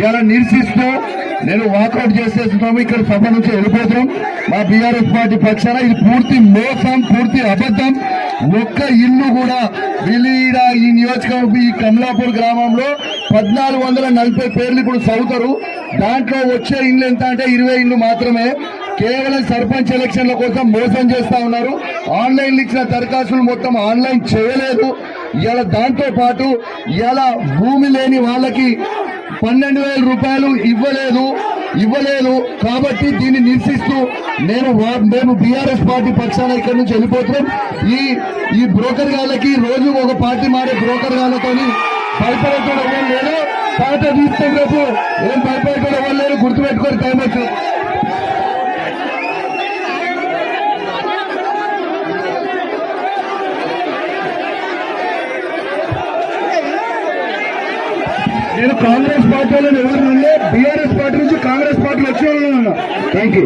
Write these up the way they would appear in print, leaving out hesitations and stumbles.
ఇలా నిరసిస్తూ నేను వాకౌట్ చేసేస్తున్నాము. ఇక్కడ సభ నుంచి వెళ్ళిపోతున్నాం. మా బీఆర్ఎస్ పార్టీ పక్షాన ఇది పూర్తి మోసం, పూర్తి అబద్ధం. ఒక్క ఇల్లు కూడా విలీడ ఈ నియోజకవర్గం ఈ కమలాపూర్ గ్రామంలో 1440 పేర్లు ఇప్పుడు చదువుతారు. దాంట్లో వచ్చే ఇండ్లు ఎంత అంటే 20 ఇండ్లు మాత్రమే. కేవలం సర్పంచ్ ఎలక్షన్ల కోసం మోసం చేస్తా ఉన్నారు. ఆన్లైన్ ఇచ్చిన దరఖాస్తులు మొత్తం ఆన్లైన్ చేయలేదు. ఇలా దాంతో పాటు ఇలా భూమి లేని వాళ్ళకి 12,000 రూపాయలు ఇవ్వలేదు. కాబట్టి దీన్ని నిరసిస్తూ మేము బీఆర్ఎస్ పార్టీ పక్షాన ఇక్కడి నుంచి వెళ్ళిపోతున్నాం. ఈ బ్రోకర్ గాళ్ళకి రోజు ఒక పార్టీ మారే బ్రోకర్ గాళ్ళతో భయపడేటోడు ఎవరు లేరు. పాట తీస్తే రేపు ఏం భయపడేటోడు ఎవరు లేరు. గుర్తుపెట్టుకొని టైం వచ్చింది. నేను కాంగ్రెస్ పార్టీలో ఎవరు నుండి బీఆర్ఎస్ పార్టీ నుంచి కాంగ్రెస్ పార్టీలో వచ్చే ఉన్నా. Thank you.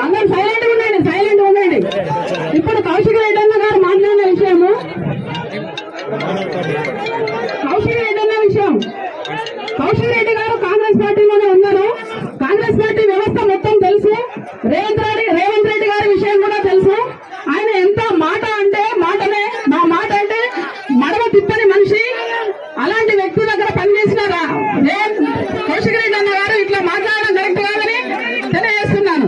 అందరూ సైలెంట్ ఉండండి. ఇప్పుడు కౌశిక్ రెడ్డి అన్న గారు మాట్లాడిన విషయము కౌశిక్ రెడ్డి గారు కాంగ్రెస్ పార్టీలోనే ఉన్నారు. కాంగ్రెస్ పార్టీ వ్యవస్థ మొత్తం తెలుసు. రేవంత్ రెడ్డి గారి విషయం కూడా తెలుసు. ఆయన ఎంత మాట అంటే మాటనే, మా మాట అంటే మడవ తిప్పని మనిషి. అలాంటి వ్యక్తి దగ్గర పనిచేసిన కౌశిక్ రెడ్డి అన్న గారు ఇట్లా మాట్లాడడం కరెక్ట్ కాదని తెలియజేస్తున్నాను.